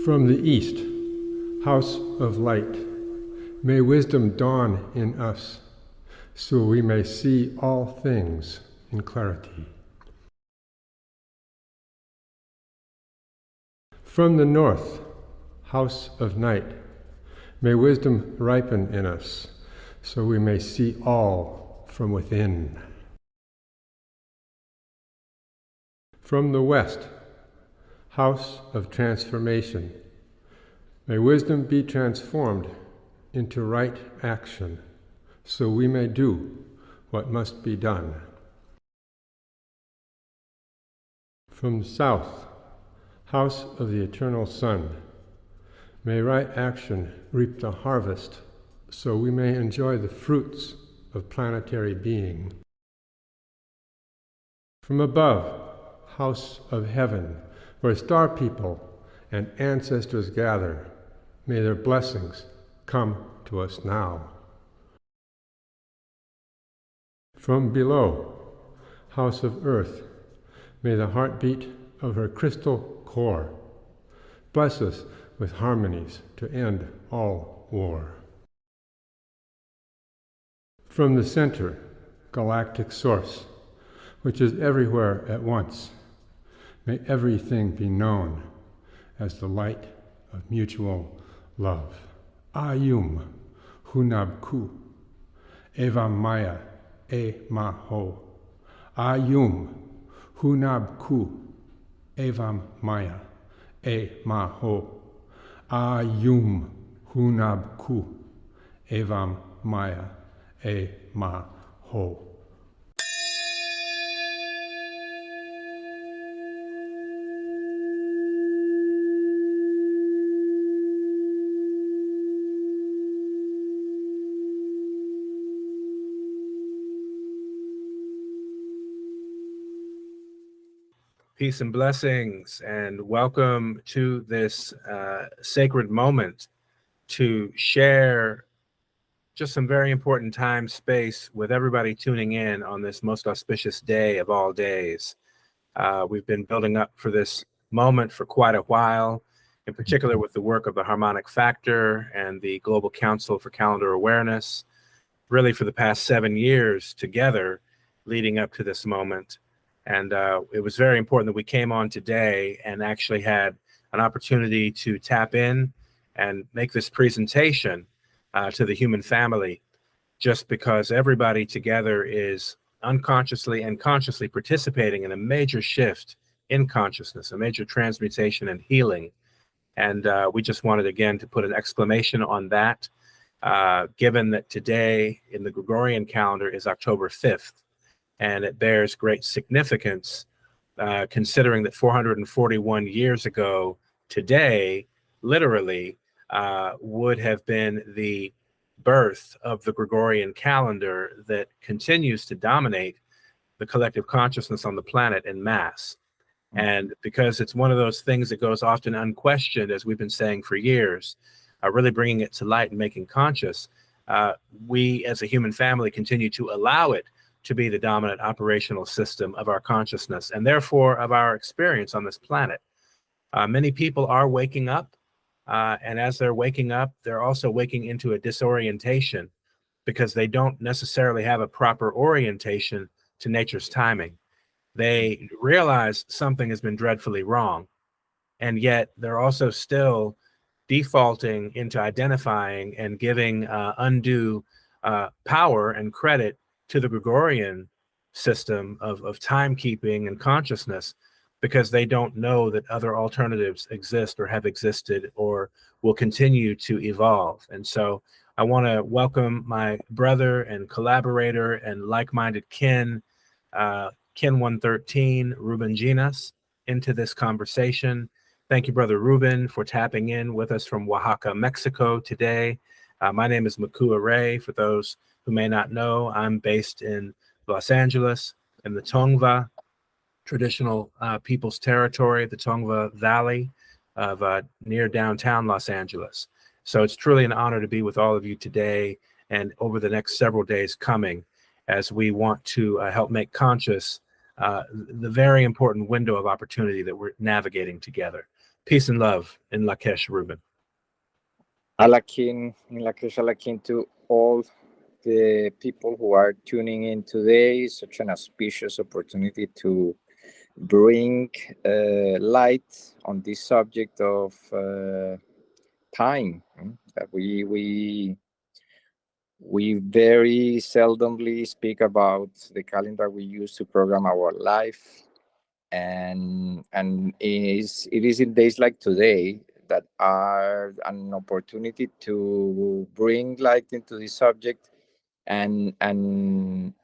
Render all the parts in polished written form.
From the east, house of light, may wisdom dawn in us, so we may see all things in clarity. From the north, house of night, may wisdom ripen in us, so we may see all from within. From the west, house of transformation, may wisdom be transformed into right action, so we may do what must be done. From the south, house of the eternal sun, may right action reap the harvest, so we may enjoy the fruits of planetary being. From above, house of heaven, where star people and ancestors gather, may their blessings come to us now. From below, house of earth, may the heartbeat of her crystal core bless us with harmonies to end all war. From the center, galactic source, which is everywhere at once, may everything be known as the light of mutual love. Ayum hunabku evam maya e maho. Ayum hunabku evam maya e maho. Ayum hunabku evam maya e maho. Peace and blessings, and welcome to this sacred moment to share just some very important time space with everybody tuning in on this most auspicious day of all days. We've been building up for this moment for quite a while, in particular with the work of the Harmonic Factor and the Global Council for Calendar Awareness, really for the past 7 years together leading up to this moment. And it was very important that we came on today and actually had an opportunity to tap in and make this presentation to the human family, just because everybody together is unconsciously and consciously participating in a major shift in consciousness, a major transmutation and healing. And we just wanted, again, to put an exclamation on that, given that today in the Gregorian calendar is October 5th. And it bears great significance, considering that 441 years ago today, literally, would have been the birth of the Gregorian calendar that continues to dominate the collective consciousness on the planet en masse. And because it's one of those things that goes often unquestioned, as we've been saying for years, really bringing it to light and making conscious, we as a human family continue to allow it to be the dominant operational system of our consciousness and therefore of our experience on this planet. Many people are waking up, and as they're waking up, they're also waking into a disorientation because they don't necessarily have a proper orientation to nature's timing. They realize something has been dreadfully wrong, and yet they're also still defaulting into identifying and giving undue power and credit to the Gregorian system of timekeeping and consciousness, because they don't know that other alternatives exist or have existed or will continue to evolve. And so I want to welcome my brother and collaborator and like-minded kin, Kin 113, Ruben Llinas, into this conversation. Thank you, Brother Ruben, for tapping in with us from Oaxaca, Mexico today. My name is Mikuak Rai. For those who may not know, I'm based in Los Angeles in the Tongva traditional people's territory, the Tongva Valley of near downtown Los Angeles. So it's truly an honor to be with all of you today and over the next several days coming, as we want to help make conscious the very important window of opportunity that we're navigating together. Peace and love in Lakesh, Ruben. Alakin, Alakin to all the people who are tuning in today. Such an auspicious opportunity to bring light on this subject of time that we very seldomly speak about the calendar we use to program our life, and it is in days like today that are an opportunity to bring light into this subject and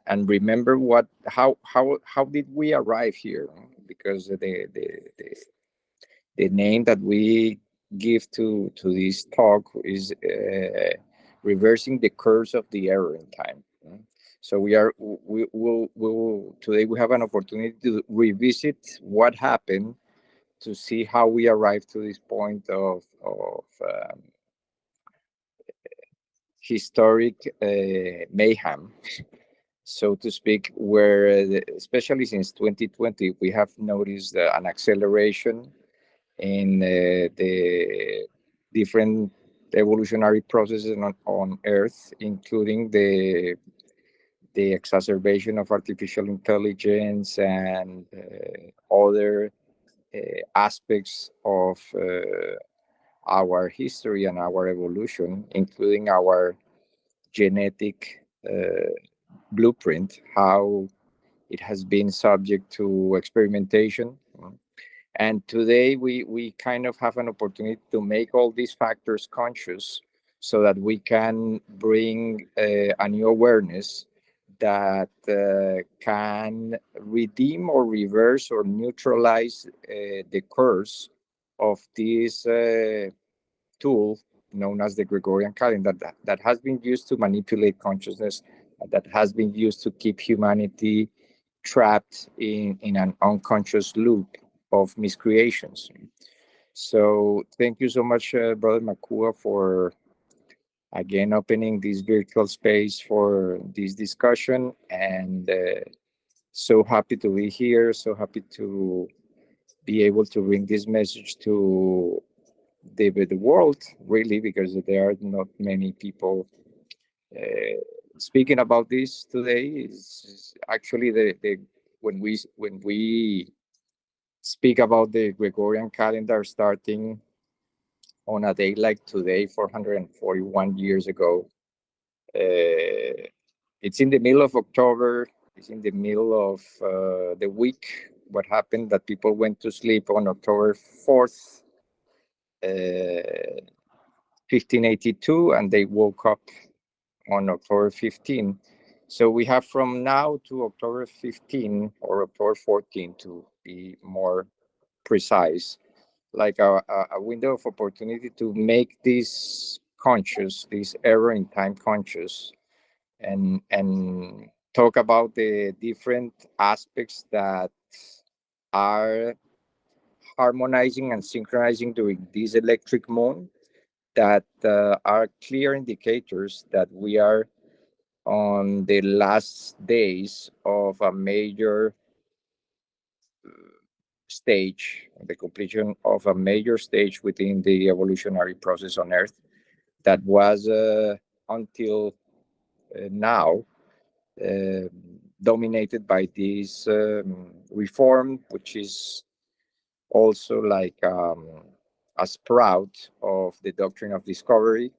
remember how did we arrive here, because the name that we give to this talk is reversing the curse of the error in time. So we will today we have an opportunity to revisit what happened, to see how we arrived to this point of historic mayhem, so to speak, where especially since 2020 we have noticed an acceleration in the different evolutionary processes on Earth, including the exacerbation of artificial intelligence and other aspects of our history and our evolution, including our genetic blueprint, how it has been subject to experimentation. And today we kind of have an opportunity to make all these factors conscious, so that we can bring a new awareness that can redeem or reverse or neutralize the curse of this tool known as the Gregorian calendar that has been used to manipulate consciousness, that has been used to keep humanity trapped in an unconscious loop of miscreations. So thank you so much, Brother Makua, for again opening this virtual space for this discussion, and so happy to be here, so happy to be able to bring this message to the world, really, because there are not many people speaking about this today. Is actually the when we speak about the Gregorian calendar starting on a day like today, 441 years ago. It's in the middle of October. It's in the middle of the week. What happened that people went to sleep on October 4th, 1582, and they woke up on October 15. So we have from now to October 15 or October 14, to be more precise, like a window of opportunity to make this conscious, this error in time conscious, and talk about the different aspects that are harmonizing and synchronizing during this electric moon, that are clear indicators that we are on the last days of a major stage, the completion of a major stage within the evolutionary process on Earth that was until now dominated by this reform, which is also like a sprout of the doctrine of discovery,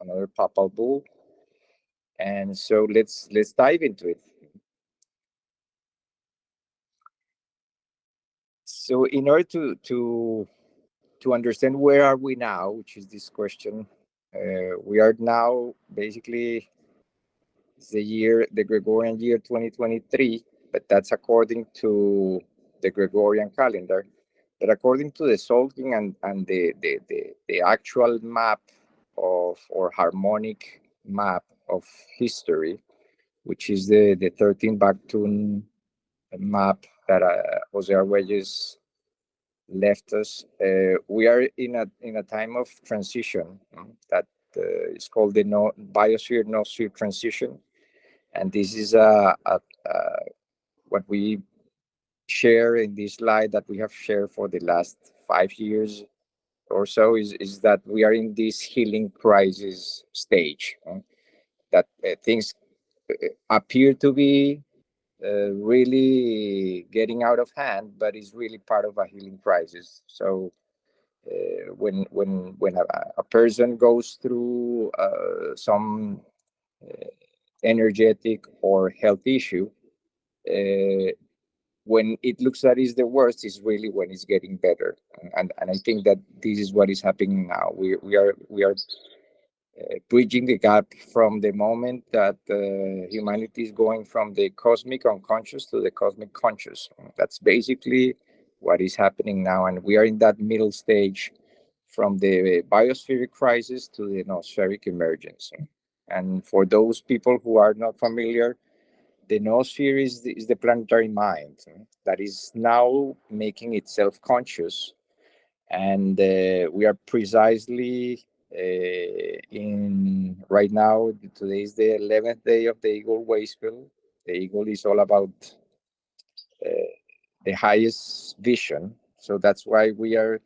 another papal bull. And so let's dive into it. So in order to understand where are we now, which is this question, we are now basically the Gregorian year 2023, but that's according to the Gregorian calendar. But according to the Solking and the actual map of, or harmonic map of history, which is the 13 Backtune map that Jose Arguelles left us, we are in a time of transition that is called the biosphere noosphere transition, and this is what we share in this slide that we have shared for the last 5 years or so is that we are in this healing crisis stage, that things appear to be really getting out of hand, but it's really part of a healing crisis. So when a person goes through some energetic or health issue, when it looks that is the worst is really when it's getting better, and I think that this is what is happening now. We are bridging the gap from the moment that humanity is going from the cosmic unconscious to the cosmic conscious. That's basically what is happening now, and we are in that middle stage from the biospheric crisis to the noospheric emergence. And for those people who are not familiar, the noosphere is the planetary mind that is now making itself conscious, and we are precisely in right now. Today is the 11th day of the Eagle way spell. The Eagle is all about the highest vision, so that's why we are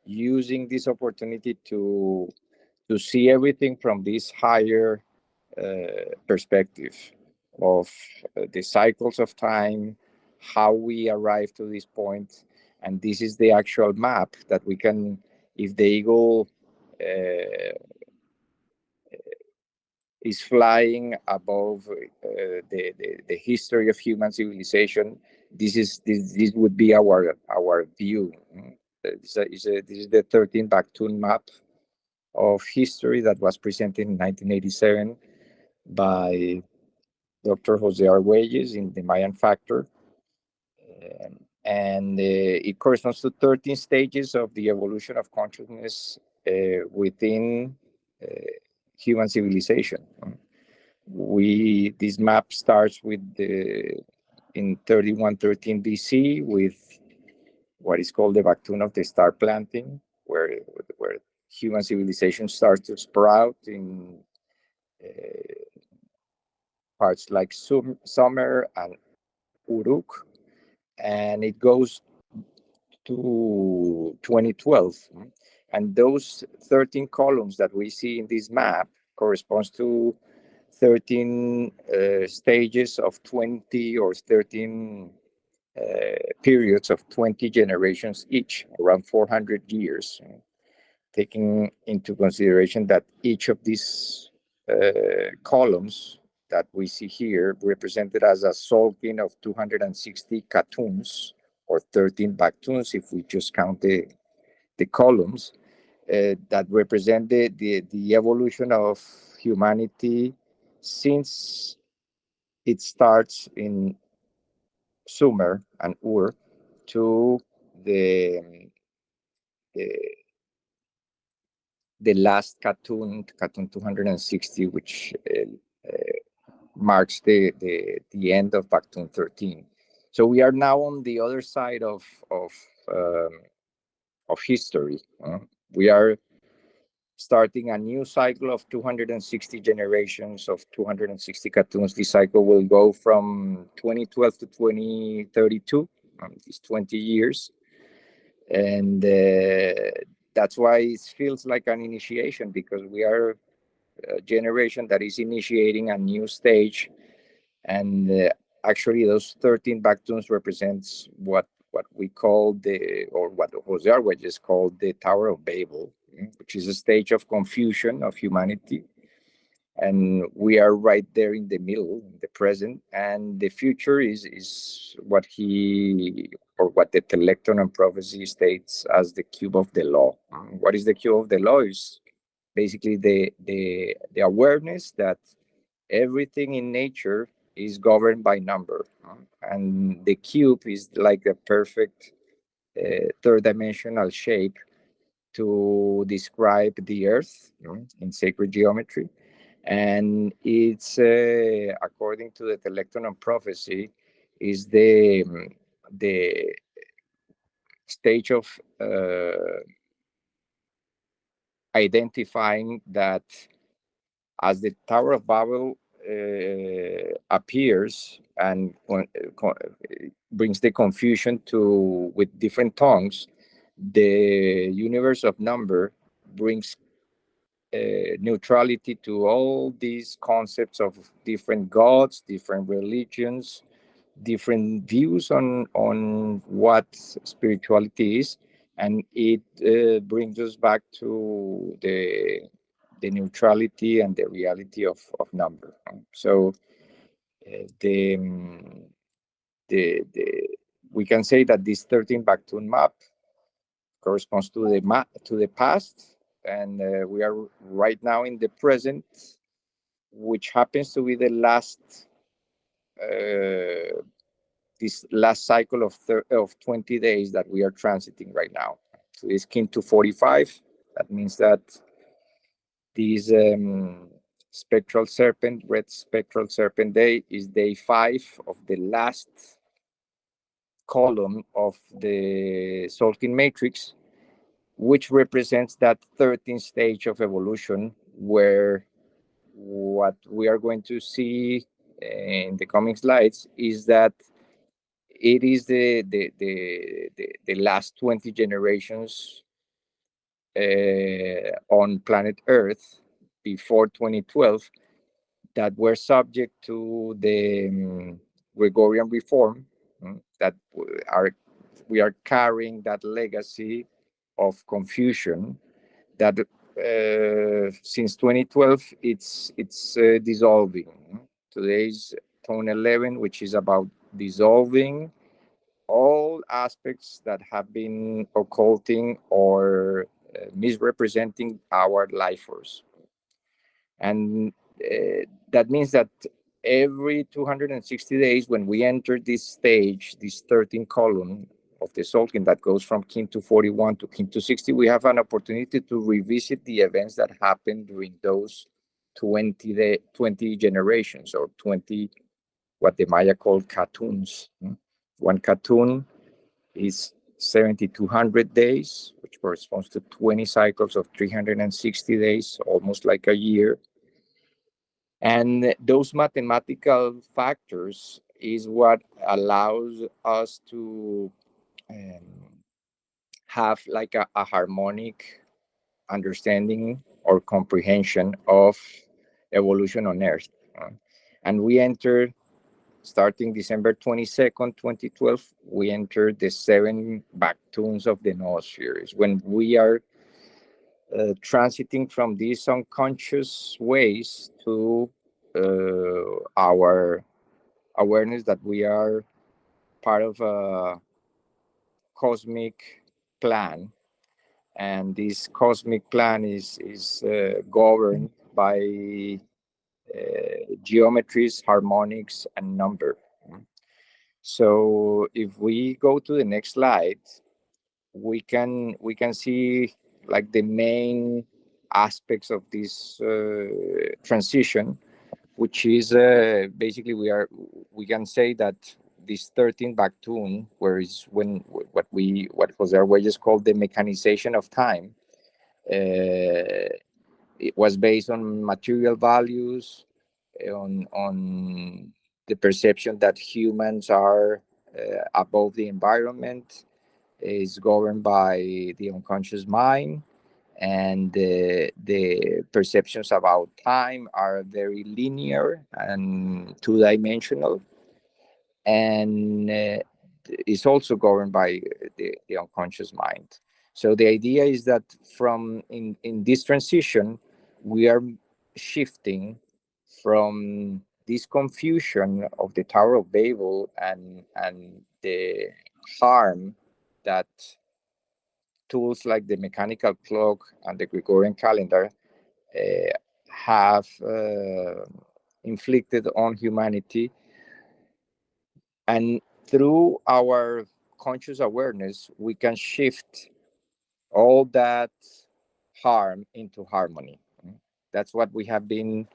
using this opportunity to see everything from this higher perspective of the cycles of time, how we arrive to this point. And this is the actual map that we can, if the eagle is flying above the history of human civilization, this would be our view. This is the 13 Bactun map of history that was presented in 1987 by Dr. Jose Arguelles in the Mayan Factor. And it corresponds to 13 stages of the evolution of consciousness within human civilization. This map starts with in 3113 BC with what is called the Bactun of the star planting, where human civilization starts to sprout in parts like Sumer and Uruk, and it goes to 2012. And those 13 columns that we see in this map corresponds to 13 stages of 20 or 13 periods of 20 generations each, around 400 years, taking into consideration that each of these columns that we see here represented as a solking of 260 katuns, or 13 Bactuns if we just count the columns, that represent the evolution of humanity since it starts in Sumer and Ur to the last Katun 260, which marks the end of Bactun 13. So we are now on the other side of history. We are starting a new cycle of 260 generations of 260 Katuns. This cycle will go from 2012 to 2032, these 20 years. And that's why it feels like an initiation, because we are a generation that is initiating a new stage. And actually, those 13 Bactuns represents what we call what Jose Arguelles called the Tower of Babel, which is a stage of confusion of humanity. And we are right there in the middle, in the present, and the future is what the Telecton and Prophecy states as the cube of the law. What is the cube of the law? Is basically the awareness that everything in nature is governed by number, and the cube is like a perfect third dimensional shape to describe the earth in sacred geometry. And it's according to the Telecton and Prophecy, is the stage of identifying that as the Tower of Babel appears, and brings the confusion to with different tongues. The universe of number brings neutrality to all these concepts of different gods, different religions, different views on what spirituality is, and it brings us back to the neutrality and the reality of number. So the we can say that this 13 back-tune map corresponds to the past, and we are right now in the present, which happens to be the last this last cycle of 20 days that we are transiting right now. So it's kin to 45. That means that this spectral serpent, red spectral serpent day, is day 5 of the last column of the Solkin matrix, which represents that 13th stage of evolution, where what we are going to see in the coming slides is that it is the last 20 generations on planet Earth before 2012 that were subject to the Gregorian reform, that we are carrying that legacy of confusion that since 2012 it's dissolving. Today's tone 11, which is about dissolving all aspects that have been occulting or misrepresenting our life force. And that means that every 260 days, when we enter this stage, this 13 column of the Solkin that goes from kin to 41 to kin to 60, we have an opportunity to revisit the events that happened during those 20 generations, or 20, what the Maya called katuns. One katun is 7,200 days, which corresponds to 20 cycles of 360 days, almost like a year. And those mathematical factors is what allows us to have like a harmonic understanding or comprehension of evolution on Earth. And we enter, starting December 22nd, 2012, we enter the 7 back-tunes of the noosphere, when we are transiting from these unconscious ways to our awareness that we are part of a cosmic plan, and this cosmic plan is governed by geometries, harmonics, and number. So if we go to the next slide, we can see like the main aspects of this transition, which is basically we can say that this 13 back-tune, where is when what Jose Arguelles called the mechanization of time, it was based on material values, on the perception that humans are above the environment, is governed by the unconscious mind, and the perceptions about time are very linear and two-dimensional, and is also governed by the unconscious mind. So the idea is that from in this transition, we are shifting from this confusion of the Tower of Babel and the harm that tools like the mechanical clock and the Gregorian calendar have inflicted on humanity. And through our conscious awareness, we can shift all that harm into harmony. That's what we have been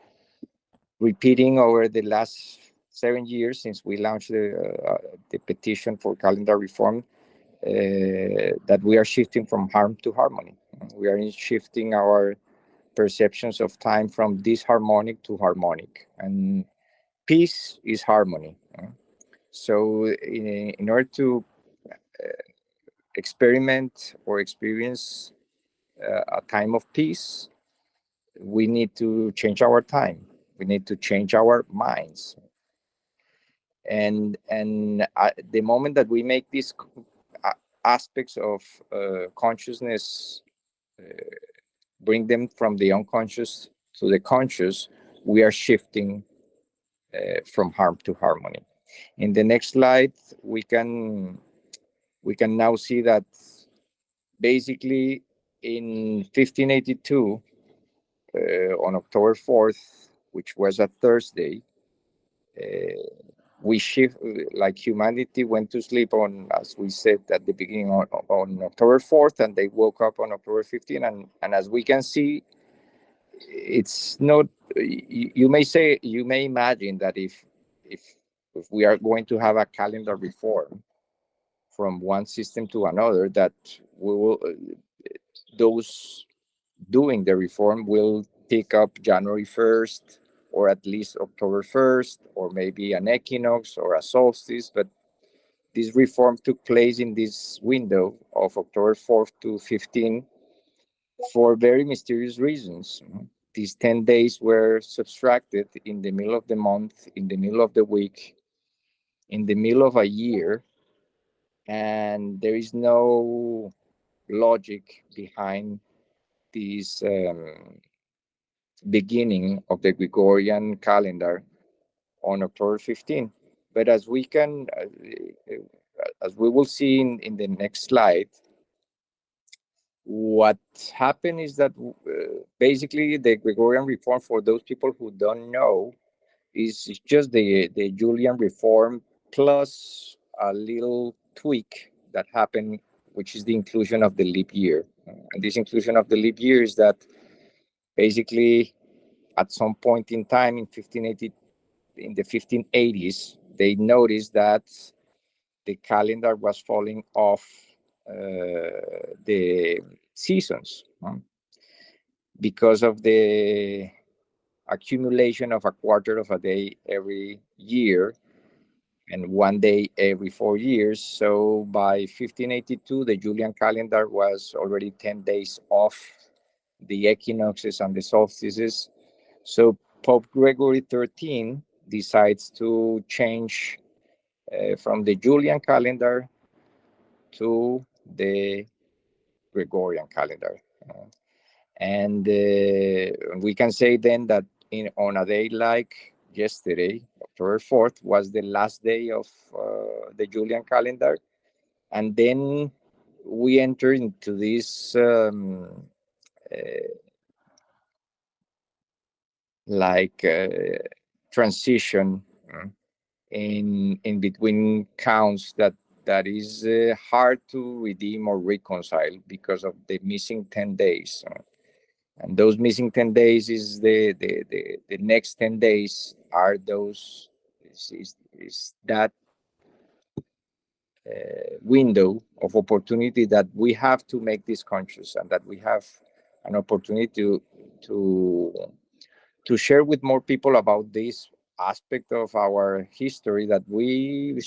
repeating over the last 7 years since we launched the petition for calendar reform, that we are shifting from harm to harmony. We are shifting our perceptions of time from disharmonic to harmonic. And peace is harmony. So in order to experiment or experience a time of peace, we need to change our time. We need to change our minds. And the moment that we make these aspects of consciousness, bring them from the unconscious to the conscious, we are shifting from harm to harmony. In the next slide, we can now see that basically in 1582, on October 4th, which was a Thursday, we shift, like humanity went to sleep on, as we said at the beginning, on October 4th, and they woke up on October 15th. And as we can see, it's not, you may imagine that if we are going to have a calendar reform from one system to another, that we will, those doing the reform will pick up January 1st, or at least October 1st, or maybe an equinox or a solstice. But this reform took place in this window of October 4th to 15 for very mysterious reasons. These 10 days were subtracted in the middle of the month, in the middle of the week, in the middle of a year, and there is no logic behind this beginning of the Gregorian calendar on October 15. But as we will see in the next slide, what happened is that basically the Gregorian reform, for those people who don't know, is just the Julian reform plus a little tweak that happened, which is the inclusion of the leap year. And this inclusion of the leap year is that basically at some point in time in the 1580s, they noticed that the calendar was falling off the seasons because of the accumulation of a quarter of a day every year and 1 day every 4 years. So by 1582, the Julian calendar was already 10 days off the equinoxes and the solstices. So Pope Gregory XIII decides to change from the Julian calendar to the Gregorian calendar. And we can say then that on a day like yesterday, October 4th, was the last day of the Julian calendar. And then we enter into this transition in between counts that is hard to redeem or reconcile because of the missing 10 days. And those missing 10 days is the next 10 days are those, is that window of opportunity that we have to make this conscious, and that we have an opportunity to share with more people about this aspect of our history that we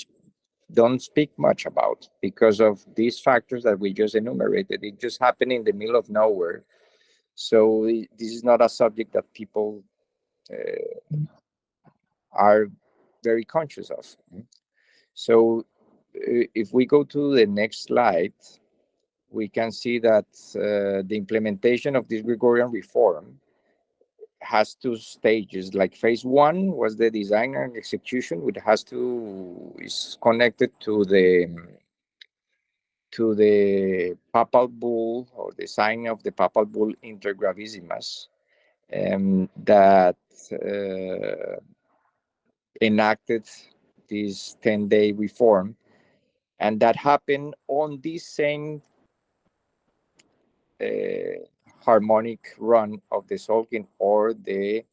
don't speak much about because of these factors that we just enumerated. It just happened in the middle of nowhere. So this is not a subject that people are very conscious of. So if we go to the next slide, we can see that the implementation of this Gregorian reform has two stages. Like phase one was the design and execution, which is connected to the papal bull, or the sign of the papal bull Inter Gravissimas, that enacted this 10-day reform. And that happened on this same harmonic run of the Tzolk'in, or the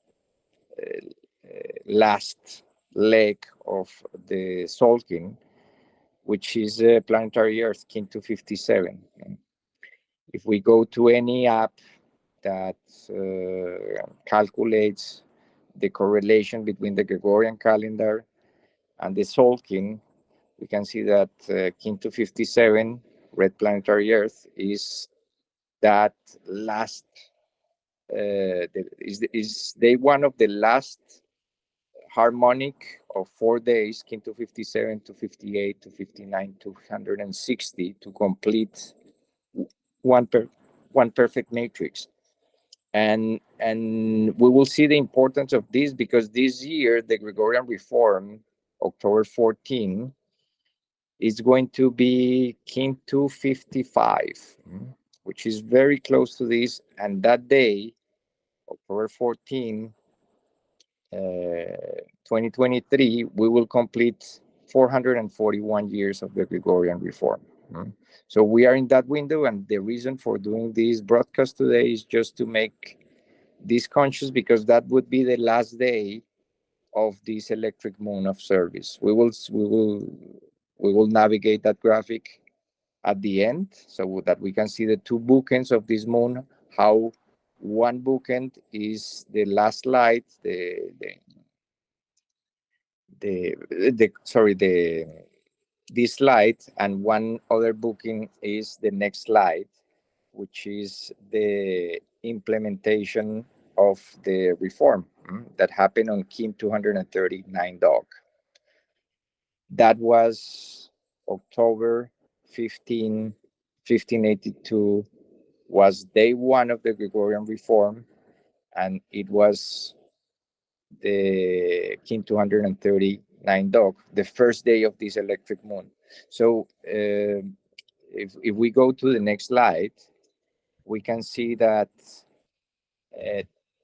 last leg of the Tzolk'in, which is planetary Earth, Kin 257. If we go to any app that calculates the correlation between the Gregorian calendar and the Sol kin, we can see that kin 257, red planetary Earth, is that last, is day one of the last harmonic of 4 days, kin 257, 258, 259, 260, to complete one perfect matrix. And we will see the importance of this, because this year the Gregorian reform, October 14, is going to be kin 255, which is very close to this. And that day, October 14, 2023, we will complete 441 years of the Gregorian reform. So we are in that window, and the reason for doing this broadcast today is just to make this conscious, because that would be the last day of this electric moon of service. We will navigate that graphic at the end, so that we can see the two bookends of this moon, how one bookend is the last light, this light, and one other booking is the next light, which is the implementation of the reform that happened on kin 239 dog. That was October 15, 1582, was day one of the Gregorian reform, and it was the kin 239 dog, the first day of this electric moon. So if we go to the next slide, we can see that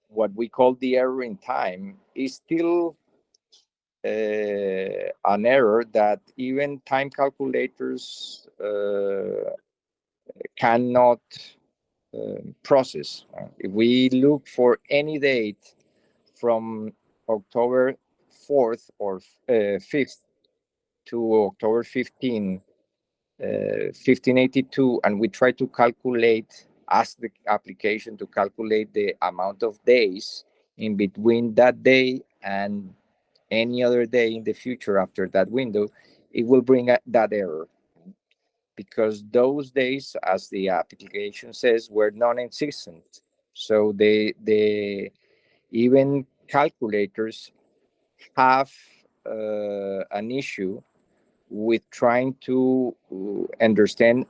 what we call the error in time is still an error that even time calculators cannot process. If we look for any date from October 4th or 5th to October 15, 1582, and we try to ask the application to calculate the amount of days in between that day and any other day in the future after that window, it will bring that error, because those days, as the application says, were non-existent. So even calculators have an issue with trying to understand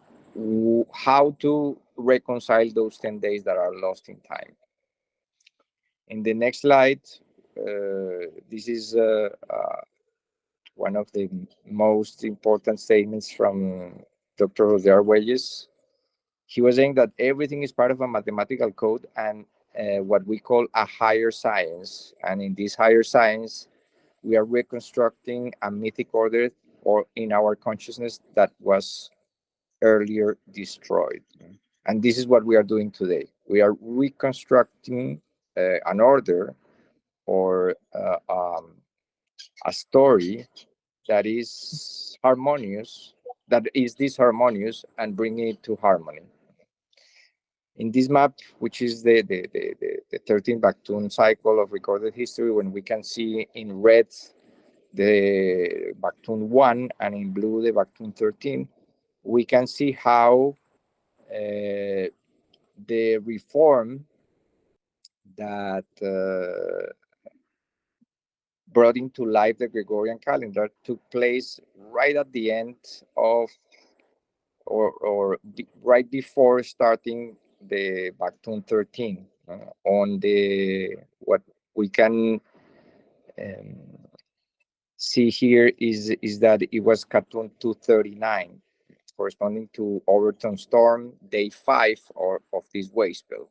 how to reconcile those 10 days that are lost in time. In the next slide, this is one of the most important statements from Dr. Jose Arguelles. He was saying that everything is part of a mathematical code and what we call a higher science. And in this higher science, we are reconstructing a mythic order or in our consciousness that was earlier destroyed. And this is what we are doing today. We are reconstructing an order or a story that is harmonious, that is disharmonious, and bringing it to harmony. In this map, which is the 13 Backtune cycle of recorded history, when we can see in red the Backtune 1 and in blue the Backtune 13, we can see how the reform that brought into life the Gregorian calendar took place right at the end of, right before starting the Backtune 13. On the, what we can see here is that it was Catun 239, corresponding to Overtone Storm, day 5 of this wave spell.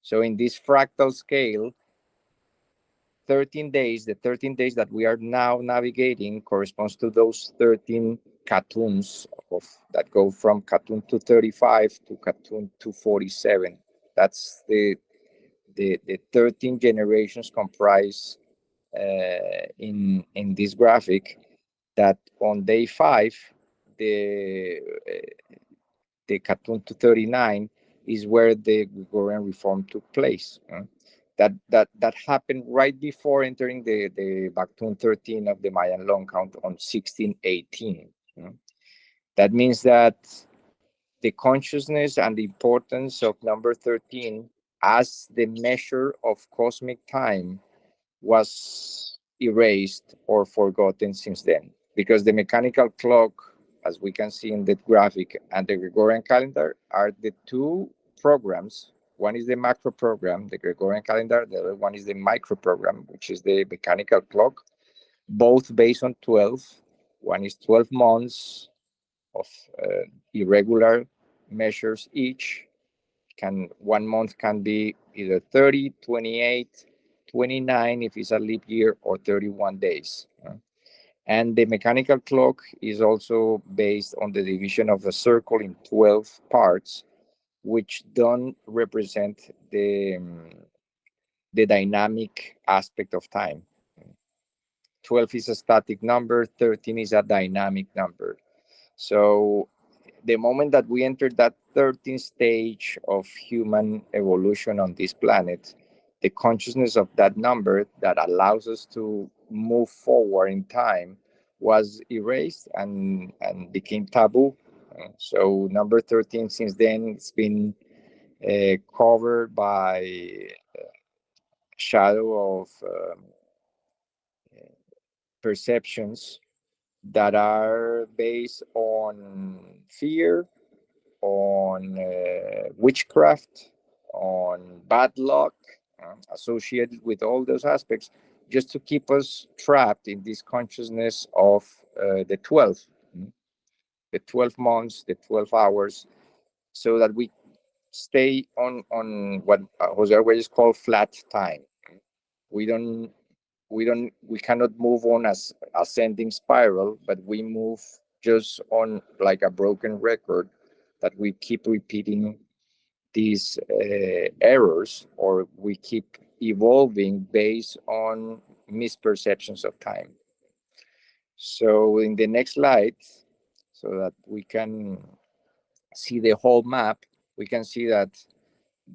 So in this fractal scale, 13 days, the 13 days that we are now navigating corresponds to those 13 Catuns that go from Catun 235 to Catun 247. That's the 13 generations comprised in this graphic, that on day 5, the Catun 239 is where the Gregorian reform took place. that happened right before entering the Bactun 13 of the Mayan long count on 1618. That means that the consciousness and the importance of number 13 as the measure of cosmic time was erased or forgotten since then, because the mechanical clock, as we can see in the graphic, and the Gregorian calendar are the two programs. One is the macro program, the Gregorian calendar. The other one is the micro program, which is the mechanical clock, both based on 12. One is 12 months of irregular measures each. 1 month can be either 30, 28, 29 if it's a leap year, or 31 days. And the mechanical clock is also based on the division of the circle in 12 parts, which don't represent the dynamic aspect of time. 12 is a static number, 13 is a dynamic number. So the moment that we enter that 13th stage of human evolution on this planet, the consciousness of that number that allows us to move forward in time was erased and became taboo. So number 13 since then, it's been covered by shadow of perceptions that are based on fear, on witchcraft, on bad luck, associated with all those aspects, just to keep us trapped in this consciousness of the 12, the 12 months, the 12 hours, so that we stay on what Jose Arguelles called flat time. We cannot move on as ascending spiral, but we move just on like a broken record, that we keep repeating these errors, or we keep evolving based on misperceptions of time. So in the next slide, so that we can see the whole map, we can see that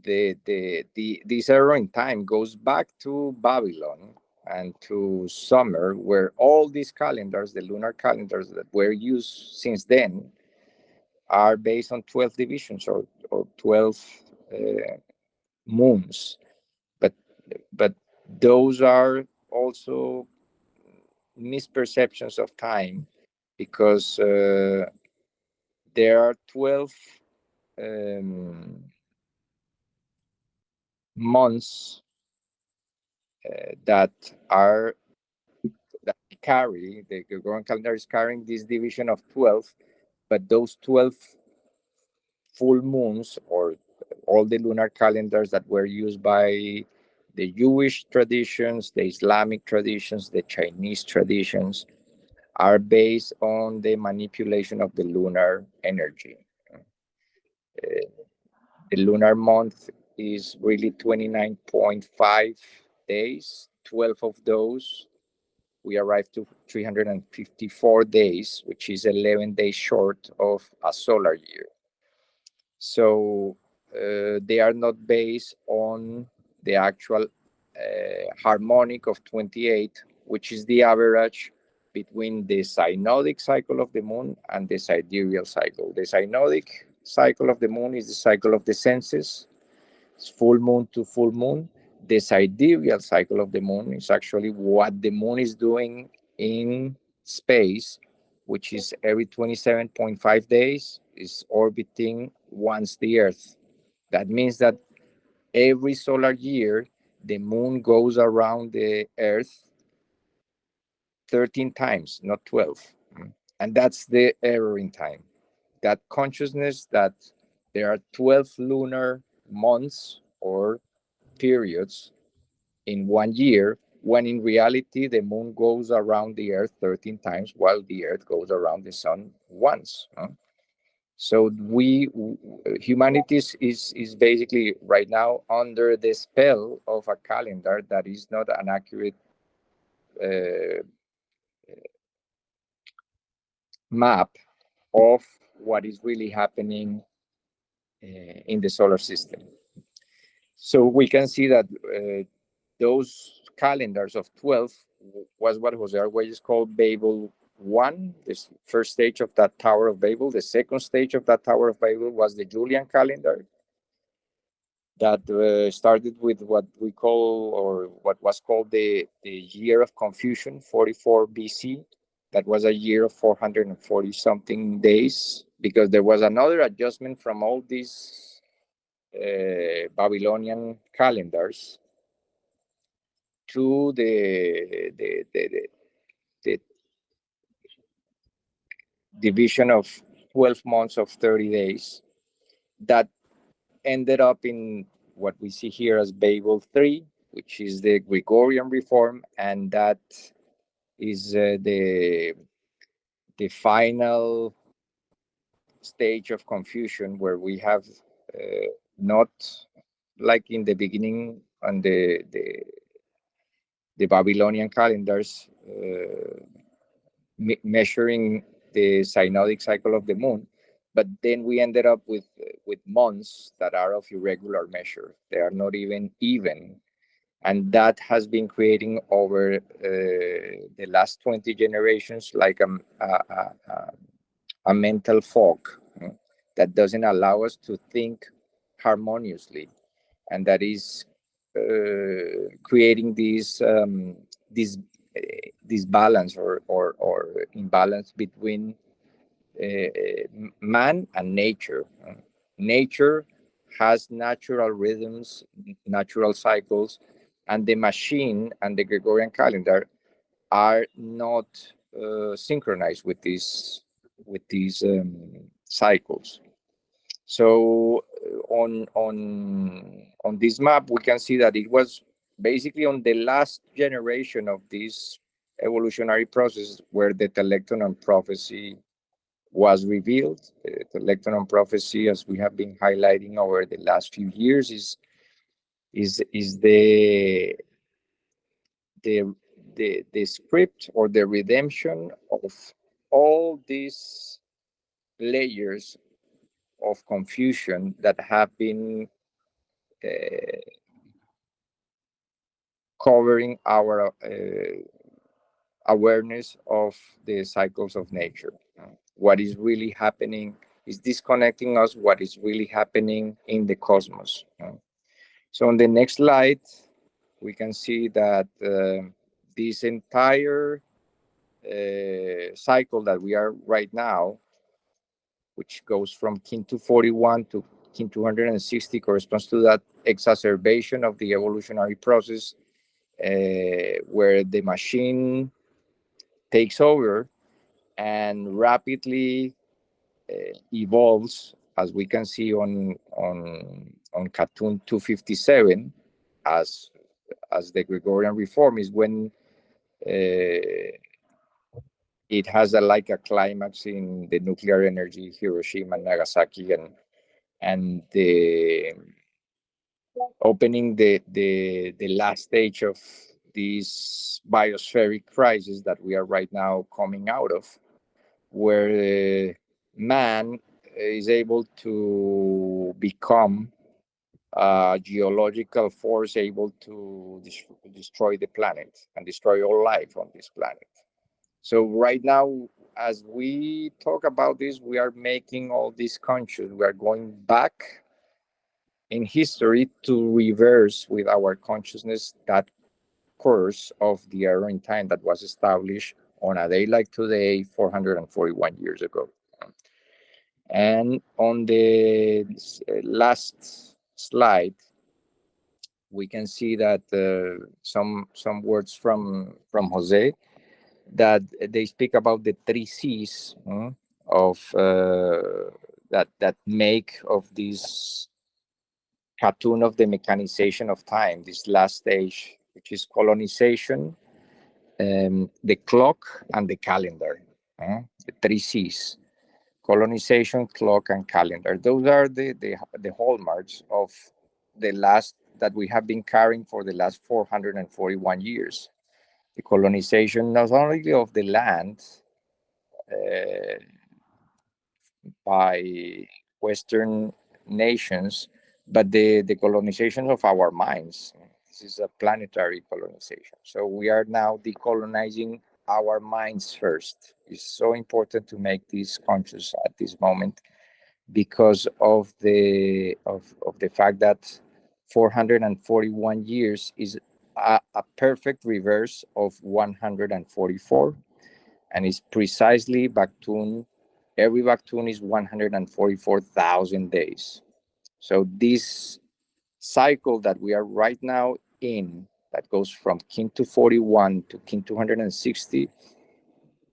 this error in time goes back to Babylon and to Sumer, where all these calendars, the lunar calendars that were used since then, are based on 12 divisions or 12 moons. But those are also misperceptions of time, because there are 12 months that carry, the Gregorian calendar is carrying this division of 12, but those 12 full moons, or all the lunar calendars that were used by the Jewish traditions, the Islamic traditions, the Chinese traditions, are based on the manipulation of the lunar energy. The lunar month is really 29.5 days. 12 of those, we arrive to 354 days, which is 11 days short of a solar year. So they are not based on the actual harmonic of 28, which is the average between the synodic cycle of the moon and the sidereal cycle. The synodic cycle of the moon is the cycle of the senses. It's full moon to full moon. The sidereal cycle of the moon is actually what the moon is doing in space, which is every 27.5 days is orbiting once the Earth. That means that every solar year, the moon goes around the Earth 13 times, not 12. And that's the error in time. That consciousness that there are 12 lunar months or periods in 1 year, when in reality the moon goes around the Earth 13 times, while the Earth goes around the sun once. So humanity is basically right now under the spell of a calendar that is not an accurate map of what is really happening in the solar system. So we can see that those calendars of 12 was what Jose Arguelles called Babel 1, this first stage of that Tower of Babel. The second stage of that Tower of Babel was the Julian calendar that started with what we call, or what was called, the year of confusion, 44 BC. That was a year of 440 something days, because there was another adjustment from all these Babylonian calendars to the division of 12 months of 30 days that ended up in what we see here as Babel 3, which is the Gregorian reform, and that is the final stage of confusion, where we have not like in the beginning on the Babylonian calendars, measuring the synodic cycle of the moon, but then we ended up with months that are of irregular measure. They are not even, and that has been creating over the last 20 generations like a mental fog that doesn't allow us to think harmoniously, and that is creating this balance or imbalance between man and nature. Nature has natural rhythms, natural cycles, and the machine and the Gregorian calendar are not synchronized with these cycles. So on this map, we can see that it was basically on the last generation of this evolutionary process where the telectonon prophecy was revealed. The telectonon prophecy, as we have been highlighting over the last few years, is the script or the redemption of all these layers of confusion that have been covering our awareness of the cycles of nature. What is really happening is disconnecting us what is really happening in the cosmos. So on the next slide, we can see that this entire cycle that we are right now, which goes from kin 241 to kin 260, corresponds to that exacerbation of the evolutionary process where the machine takes over and rapidly evolves, as we can see on cartoon 257, as the Gregorian reform is when it has like a climax in the nuclear energy, Hiroshima and Nagasaki, and the opening the last stage of this biospheric crisis that we are right now coming out of, where man is able to become a geological force able to destroy the planet and destroy all life on this planet. So right now, as we talk about this, we are making all this conscious. We are going back in history to reverse with our consciousness that course of the error in time that was established on a day like today, 441 years ago. And on the last slide, we can see that some words from Jose, that they speak about the 3 C's of that make of this cartoon of the mechanization of time, this last stage, which is colonization, the clock, and the calendar. The 3 C's: colonization, clock, and calendar. Those are the hallmarks of the last that we have been carrying for the last 441 years. The colonization not only of the land by Western nations, but the colonization of our minds. This is a planetary colonization. So we are now decolonizing our minds first. It's so important to make this conscious at this moment because of the fact that 441 years is a perfect reverse of 144, and it's precisely Bactun. Every Bactun is 144,000 days. So this cycle that we are right now in, that goes from kin 241 to kin 260,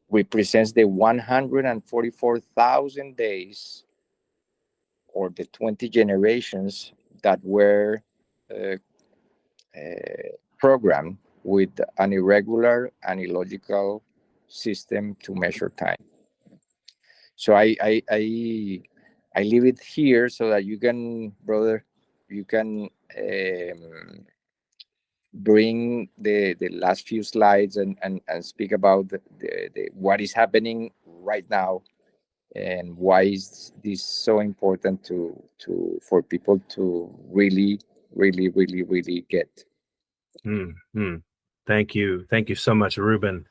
represents the 144,000 days, or the 20 generations that were uh, programmed with an irregular and illogical system to measure time. So I leave it here so that you can, brother, you can bring the last few slides and speak about the what is happening right now, and why is this so important for people to really get. Mm-hmm. Thank you so much, Ruben,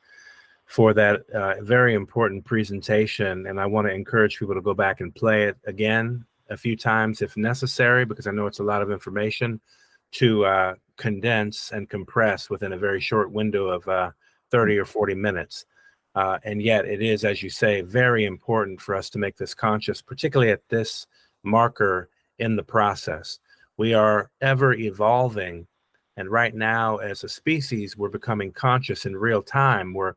for that very important presentation. And I want to encourage people to go back and play it again a few times if necessary, because I know it's a lot of information to condense and compress within a very short window of 30 or 40 minutes. And yet it is, as you say, very important for us to make this conscious, particularly at this marker in the process. We are ever evolving. And right now, as a species, we're becoming conscious in real time. We're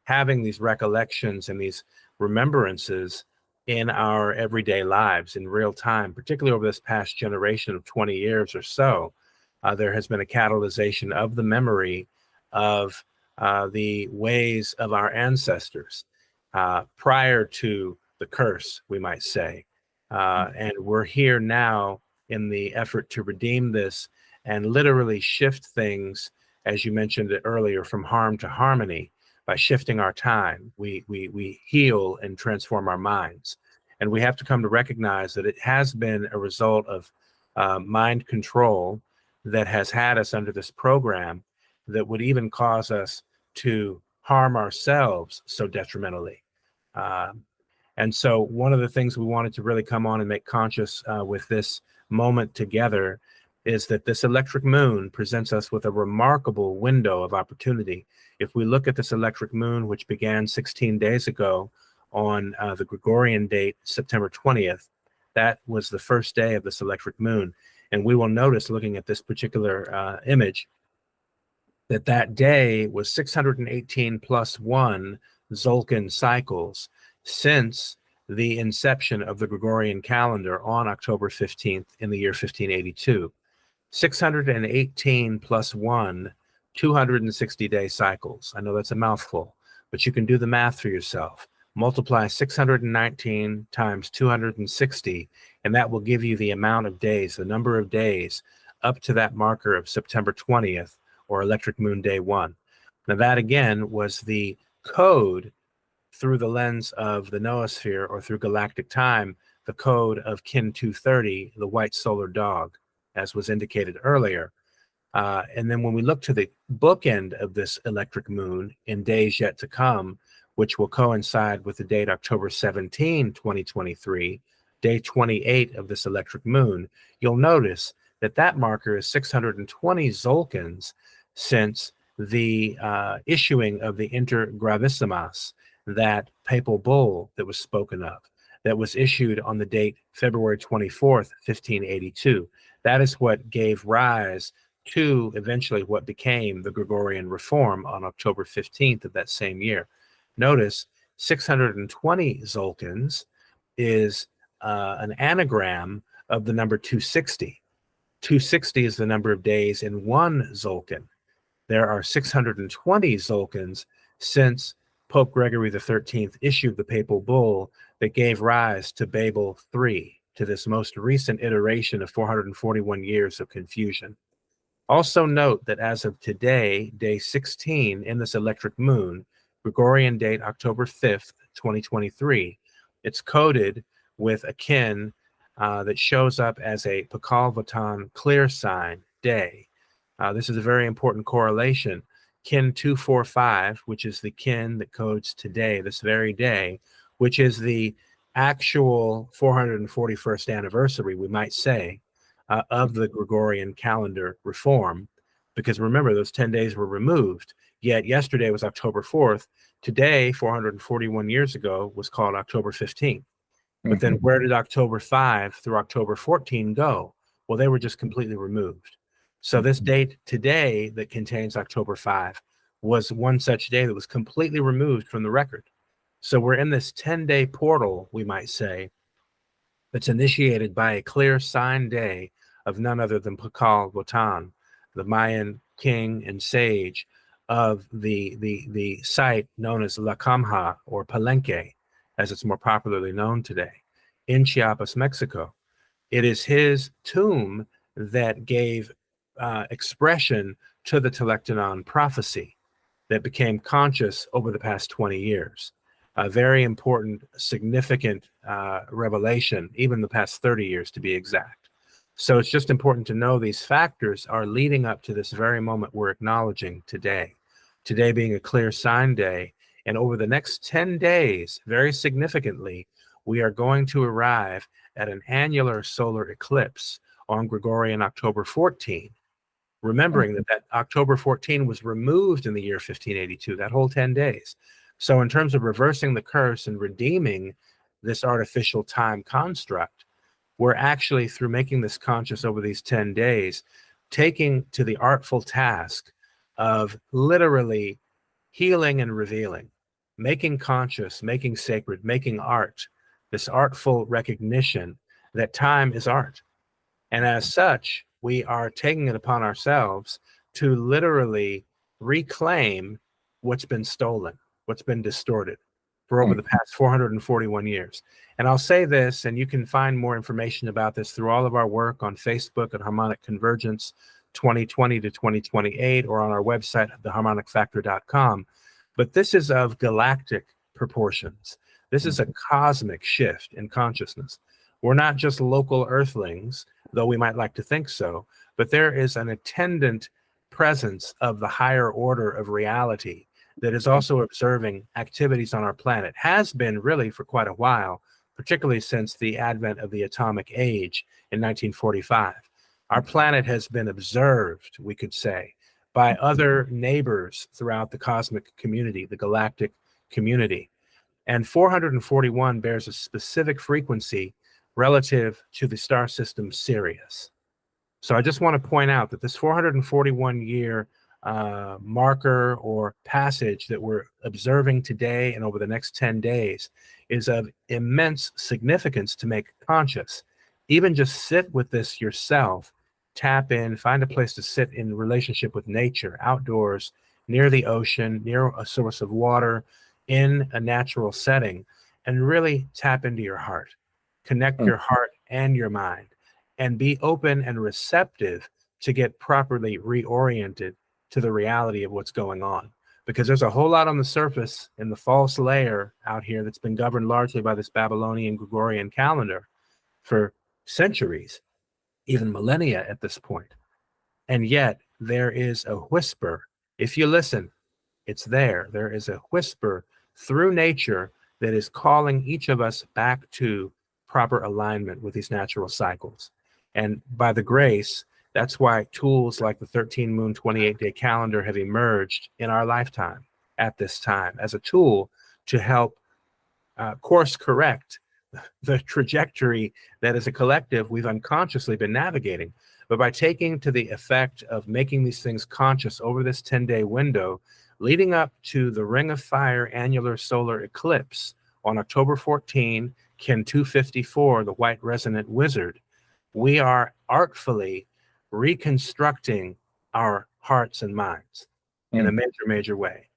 having these recollections and these remembrances in our everyday lives in real time, particularly over this past generation of 20 years or so. There has been a catalyzation of the memory of the ways of our ancestors prior to the curse, we might say. And we're here now in the effort to redeem this and literally shift things, as you mentioned it earlier, from harm to harmony. By shifting our time, we heal and transform our minds. And we have to come to recognize that it has been a result of mind control that has had us under this program that would even cause us to harm ourselves so detrimentally. And so one of the things we wanted to really come on and make conscious with this moment together is that this electric moon presents us with a remarkable window of opportunity. If we look at this electric moon, which began 16 days ago on the Gregorian date, September 20th, that was the first day of this electric moon. And we will notice, looking at this particular image, that that day was 618 plus 1 Zolkin cycles since the inception of the Gregorian calendar on October 15th in the year 1582. 618 plus 1, 260-day cycles. I know that's a mouthful, but you can do the math for yourself. Multiply 619 times 260, and that will give you the amount of days, the number of days up to that marker of September 20th, or Electric Moon Day 1. Now that again was the code through the lens of the noosphere, or through galactic time, the code of kin 230, the white solar dog, as was indicated earlier. And then when we look to the bookend of this electric moon in days yet to come, which will coincide with the date October 17, 2023, day 28 of this electric moon, you'll notice that that marker is 620 Zolkins since the issuing of the Inter Gravissimas, that papal bull that was spoken of, that was issued on the date February 24th, 1582. That is what gave rise to eventually what became the Gregorian reform on October 15th of that same year. Notice 620 Zolkins is an anagram of the number 260. 260 is the number of days in one Zolkin. There are 620 Zolkins since Pope Gregory XIII issued the papal bull that gave rise to Babel III, to this most recent iteration of 441 years of confusion. Also note that as of today, day 16 in this electric moon, Gregorian date October 5th, 2023, it's coded with a kin that shows up as a Pakal Votan clear sign day. This is a very important correlation. Kin 245, which is the kin that codes today, this very day, which is the actual 441st anniversary, we might say, of the Gregorian calendar reform. Because remember, those 10 days were removed. Yet yesterday was October 4th. Today, 441 years ago, was called October 15th. But then where did October 5 through October 14 go? Well, they were just completely removed. So this date today that contains October 5 was one such day that was completely removed from the record. So we're in this 10-day portal, we might say, that's initiated by a clear sign day of none other than Pakal Votan, the Mayan king and sage of the site known as La Camha, or Palenque, as it's more popularly known today, in Chiapas, Mexico. It is his tomb that gave expression to the Telectanon prophecy that became conscious over the past 20 years. A very important, significant revelation, even the past 30 years to be exact. So it's just important to know these factors are leading up to this very moment we're acknowledging today. Today being a clear sign day, and over the next 10 days, very significantly, we are going to arrive at an annular solar eclipse on Gregorian October 14, remembering that October 14 was removed in the year 1582, that whole 10 days. So in terms of reversing the curse and redeeming this artificial time construct, we're actually, through making this conscious over these 10 days, taking to the artful task of literally healing and revealing, making conscious, making sacred, making art, this artful recognition that time is art. And as such, we are taking it upon ourselves to literally reclaim what's been stolen, what's been distorted for over the past 441 years. And I'll say this, and you can find more information about this through all of our work on Facebook at Harmonic Convergence 2020 to 2028, or on our website, theharmonicfactor.com. But this is of galactic proportions. This is a cosmic shift in consciousness. We're not just local earthlings, though we might like to think so, but there is an attendant presence of the higher order of reality that is also observing activities on our planet, has been really for quite a while, particularly since the advent of the atomic age in 1945. Our planet has been observed, we could say, by other neighbors throughout the cosmic community, the galactic community. And 441 bears a specific frequency relative to the star system Sirius. So I just want to point out that this 441-year marker or passage that we're observing today and over the next 10 days is of immense significance to make conscious. Even just sit with this yourself, tap in, find a place to sit in relationship with nature, outdoors, near the ocean, near a source of water, in a natural setting, and really tap into your heart. Connect your heart and your mind, and be open and receptive to get properly reoriented to the reality of what's going on. Because there's a whole lot on the surface in the false layer out here that's been governed largely by this Babylonian Gregorian calendar for centuries, even millennia at this point. And yet there is a whisper. If you listen, it's there. There is a whisper through nature that is calling each of us back to proper alignment with these natural cycles. And by the grace, that's why tools like the 13 moon 28-day calendar have emerged in our lifetime at this time as a tool to help course correct the trajectory that as a collective we've unconsciously been navigating. But by taking to the effect of making these things conscious over this 10-day window, leading up to the Ring of Fire annular solar eclipse on October 14, Kin 254, the White Resonant Wizard, we are artfully reconstructing our hearts and minds in a major, major way.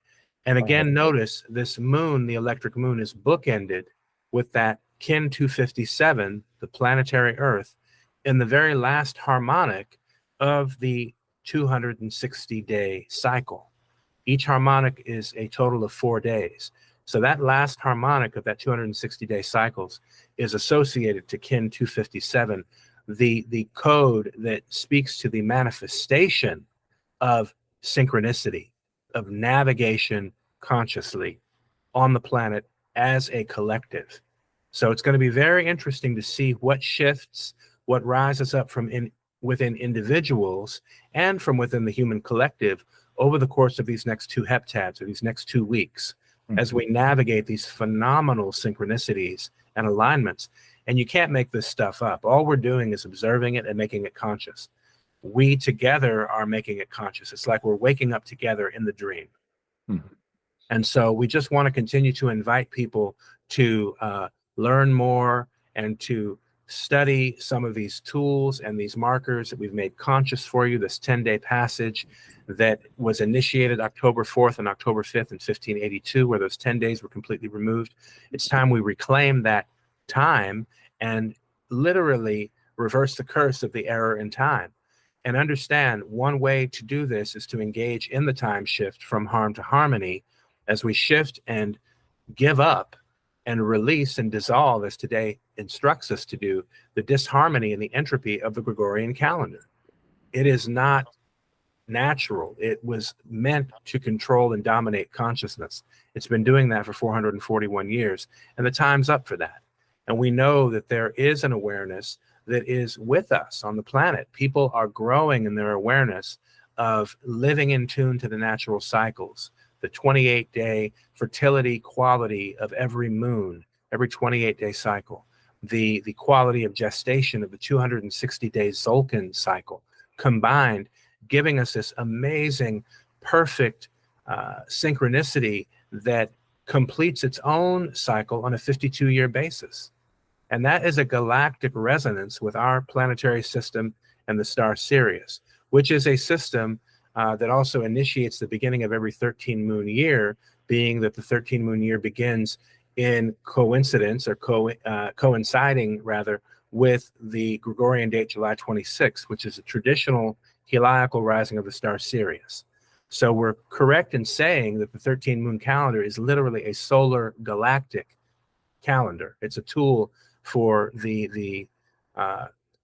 And again, notice this moon, the electric moon, is bookended with that Kin 257, the planetary Earth, in the very last harmonic of the 260-day cycle. Each harmonic is a total of 4 days. So that last harmonic of that 260-day cycles is associated to Kin 257, the code that speaks to the manifestation of synchronicity, of navigation consciously on the planet as a collective. So it's going to be very interesting to see what shifts, what rises up from within individuals and from within the human collective over the course of these next 2 heptads, or these next 2 weeks, as we navigate these phenomenal synchronicities and alignments. And you can't make this stuff up. All we're doing is observing it and making it conscious. We together are making it conscious. It's like we're waking up together in the dream. And so we just want to continue to invite people to learn more and to study some of these tools and these markers that we've made conscious for you, this 10-day passage that was initiated October 4th and October 5th in 1582, where those 10 days were completely removed. It's time we reclaim that time and literally reverse the curse of the error in time. And understand, one way to do this is to engage in the time shift from harm to harmony, as we shift and give up and release and dissolve, as today instructs us to do, the disharmony and the entropy of the Gregorian calendar. It is not natural. It was meant to control and dominate consciousness. It's been doing that for 441 years, and the time's up for that. And we know that there is an awareness that is with us on the planet. People are growing in their awareness of living in tune to the natural cycles, the 28-day fertility quality of every moon, every 28-day cycle, the quality of gestation of the 260-day Zolkin cycle, combined, giving us this amazing, perfect synchronicity that completes its own cycle on a 52-year basis. And that is a galactic resonance with our planetary system and the star Sirius, which is a system that also initiates the beginning of every 13-moon year, being that the 13-moon year begins in coincidence, or coinciding rather, with the Gregorian date July 26th, which is a traditional heliacal rising of the star Sirius. So we're correct in saying that the 13-moon calendar is literally a solar galactic calendar. It's a tool for the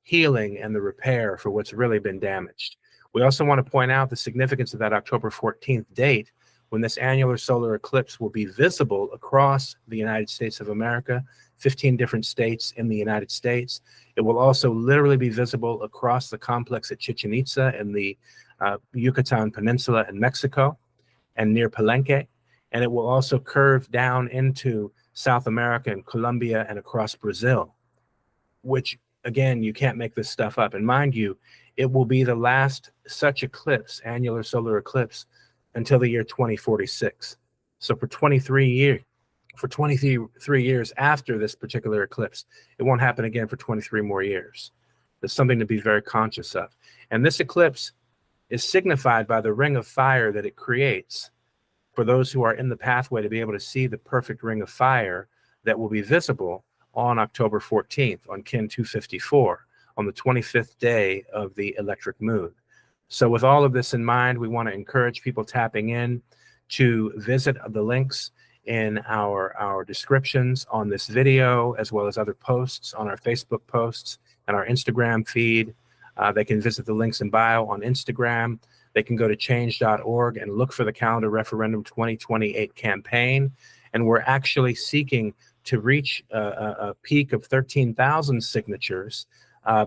healing and the repair for what's really been damaged. We also want to point out the significance of that October 14th date, when this annular solar eclipse will be visible across the United States of America, 15 different states in the United States. It will also literally be visible across the complex at Chichen Itza in the Yucatan Peninsula in Mexico and near Palenque. And it will also curve down into South America and Colombia and across Brazil, which, again, you can't make this stuff up. And mind you, it will be the last such eclipse, annular solar eclipse, until the year 2046. So for 23 years after this particular eclipse, it won't happen again for 23 more years. There's something to be very conscious of. And this eclipse is signified by the ring of fire that it creates for those who are in the pathway to be able to see the perfect ring of fire that will be visible on October 14th, on Kin 254, on the 25th day of the electric moon. So with all of this in mind, we want to encourage people tapping in to visit the links in our descriptions on this video, as well as other posts on our Facebook posts and our Instagram feed. They can visit the links in bio on Instagram. They can go to change.org and look for the Calendar Referendum 2028 campaign. And we're actually seeking to reach a peak of 13,000 signatures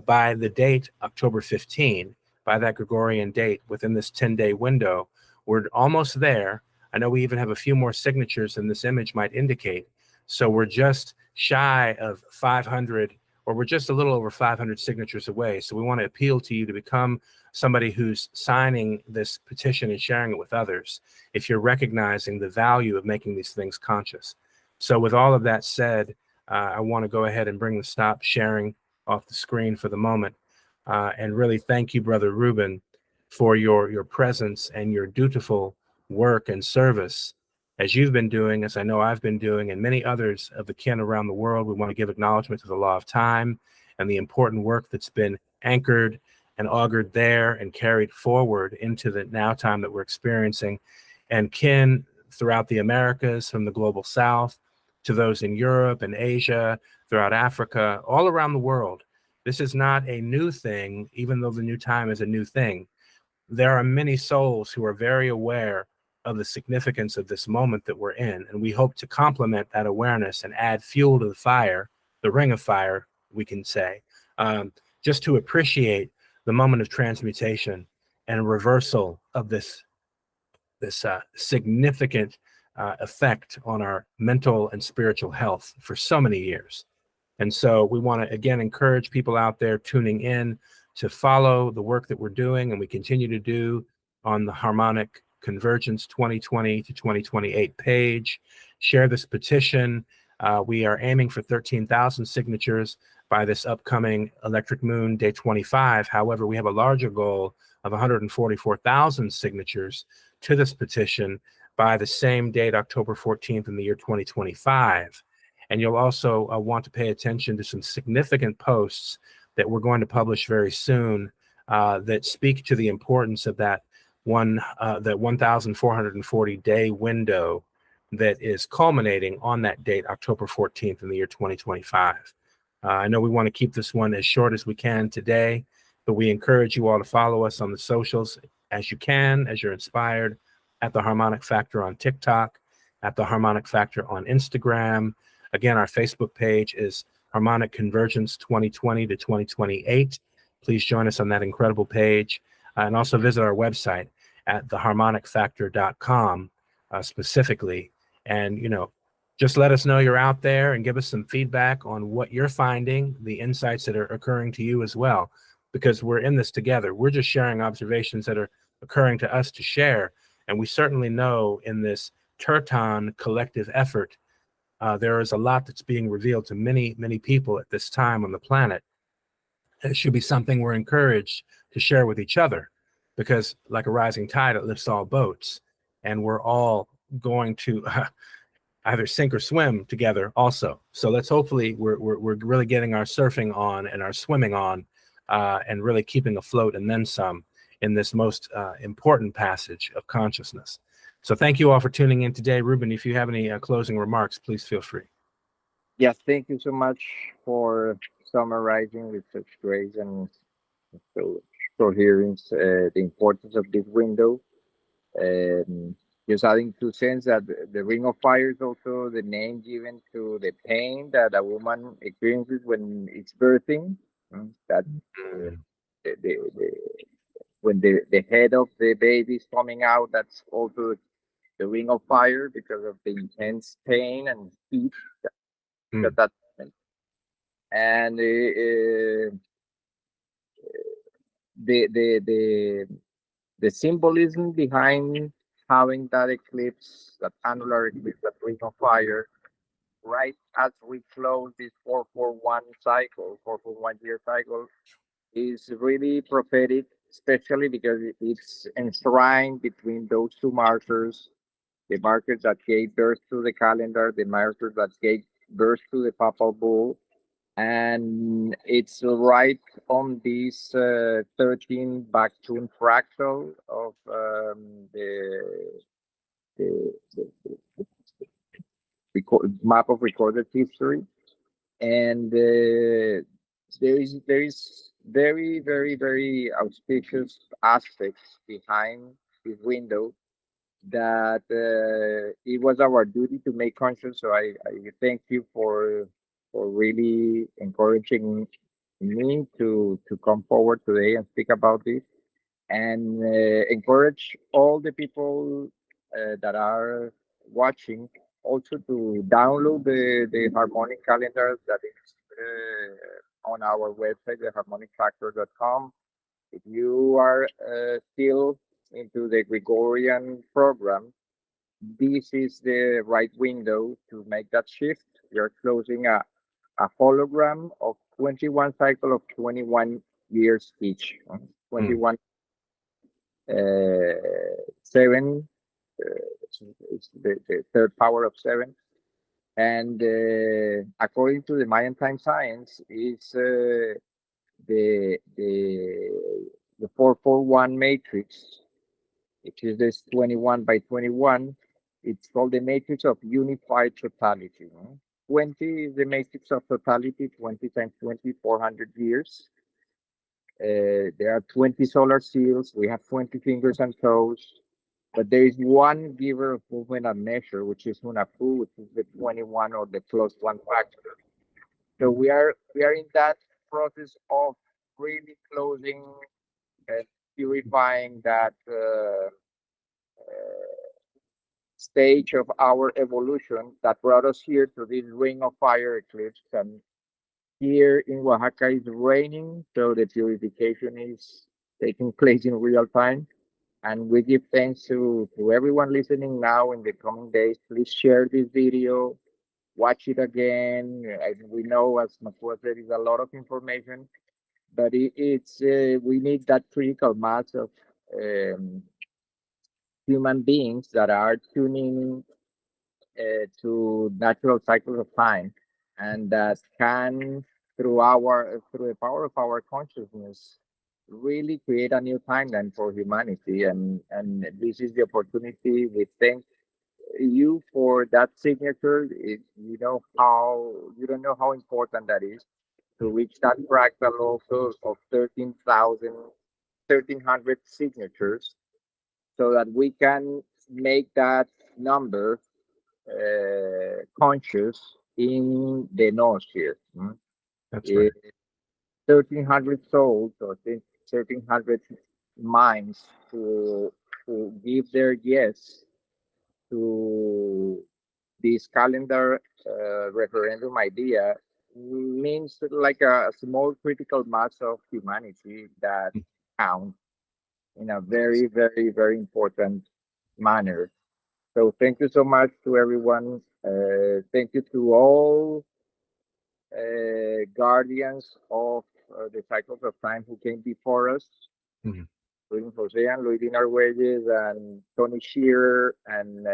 by the date October 15, by that Gregorian date within this 10-day window. We're almost there. I know we even have a few more signatures than this image might indicate. So we're just shy of 500, or we're just a little over 500 signatures away. So we want to appeal to you to become somebody who's signing this petition and sharing it with others, if you're recognizing the value of making these things conscious. So with all of that said, I want to go ahead and bring the stop sharing off the screen for the moment. And really thank you, Brother Ruben, for your presence and your dutiful work and service, as you've been doing, as I know I've been doing, and many others of the kin around the world. We want to give acknowledgement to the law of time and the important work that's been anchored and augured there and carried forward into the now time that we're experiencing, and kin throughout the Americas, from the global South to those in Europe and Asia, throughout Africa, all around the world. This is not a new thing, even though the new time is a new thing. there are many souls who are very aware of the significance of this moment that we're in, and we hope to complement that awareness and add fuel to the fire, the ring of fire, we can say, just to appreciate the moment of transmutation and reversal of this significant effect on our mental and spiritual health for so many years. And so we want to, again, encourage people out there tuning in to follow the work that we're doing and we continue to do on the Harmonic Convergence 2020 to 2028 page. Share this petition. We are aiming for 13,000 signatures by this upcoming Electric Moon Day 25. However, we have a larger goal of 144,000 signatures to this petition by the same date, October 14th in the year 2025. And you'll also want to pay attention to some significant posts that we're going to publish very soon that speak to the importance of that 1,440 day window that is culminating on that date, October 14th in the year 2025. I know we want to keep this one as short as we can today, but we encourage you all to follow us on the socials as you can, as you're inspired, at the Harmonic Factor on TikTok, at the Harmonic Factor on Instagram. Again, our Facebook page is Harmonic Convergence 2020 to 2028. Please join us on that incredible page, and also visit our website at theharmonicfactor.com specifically. And, just let us know you're out there and give us some feedback on what you're finding, the insights that are occurring to you as well, because we're in this together. We're just sharing observations that are occurring to us to share. And we certainly know in this Terton collective effort, there is a lot that's being revealed to many, many people at this time on the planet. It should be something we're encouraged to share with each other, because like a rising tide, it lifts all boats, and we're all going to either sink or swim together also. So let's hopefully we're really getting our surfing on and our swimming on, and really keeping afloat and then some in this most important passage of consciousness. So thank you all for tuning in today. Ruben, if you have any closing remarks, please feel free. Yes, thank you so much for summarizing with such grace and so coherence the importance of this window. Just adding 2 cents that the ring of fire is also the name given to the pain that a woman experiences when it's birthing. That when the head of the baby is coming out, that's also the ring of fire because of the intense pain and heat that and the symbolism behind having that eclipse, that annular eclipse, that ring of fire, right as we close this 441 cycle, 441 year cycle, is really prophetic, especially because it's enshrined between those 2 markers, the markers that gave birth to the calendar, the markers that gave birth to the papal bull, and it's right on this 13 back-tuned fractal of the map of recorded history, and there is very, very, very auspicious aspects behind this window that it was our duty to make conscious. So I thank you for really encouraging me to come forward today and speak about this, and encourage all the people that are watching also to download the harmonic calendar that is on our website, theharmonicfactor.com. If you are still into the Gregorian program, this is the right window to make that shift. We are closing a hologram of 21 cycle of 21 years each. 21 7, it's the third power of 7, and according to the Mayan time science, is the 441 matrix, which is this 21 by 21. It's called the matrix of unified totality. 20 is the matrix of totality, 20 times 20, 400 years. There are 20 solar seals. We have 20 fingers and toes. But there is one giver of movement and measure, which is Hunapu, which is the 21 or the plus one factor. So we are in that process of really closing and purifying that stage of our evolution that brought us here to this ring of fire eclipse. And here in Oaxaca is raining, so the purification is taking place in real time. And we give thanks to everyone listening now in the coming days. Please share this video, watch it again. We know, as Mikuak said, is a lot of information, but it's we need that critical mass of human beings that are tuning to natural cycles of time, and that can, through the power of our consciousness, really create a new timeline for humanity. And this is the opportunity. We thank you for that signature. You don't know how important that is to reach that fractal also of 1,300 signatures, so that we can make that number conscious in the noosphere. That's right. 1,300 souls or 1,300 minds to give their yes to this calendar referendum idea means like a small critical mass of humanity that counts in a very, very, very important manner. So thank you so much to everyone. Thank you to all guardians of the cycles of time who came before us, including Jose and Luis Arguelles and Tony Shearer and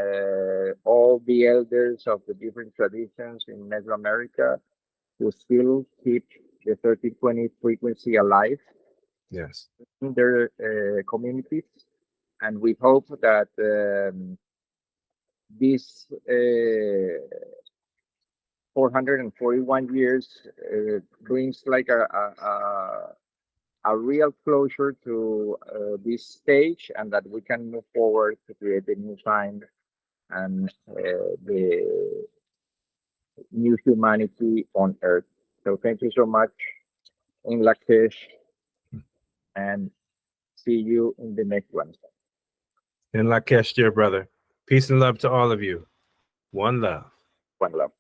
all the elders of the different traditions in Mesoamerica who still keep the 1320 frequency alive Yes. in their communities. And we hope that this 441 years brings like a real closure to this stage, and that we can move forward to create a new time and the new humanity on Earth. So thank you so much in Lakesh, and see you in the next one. In Lakesh, dear brother. Peace and love to all of you. One love. One love.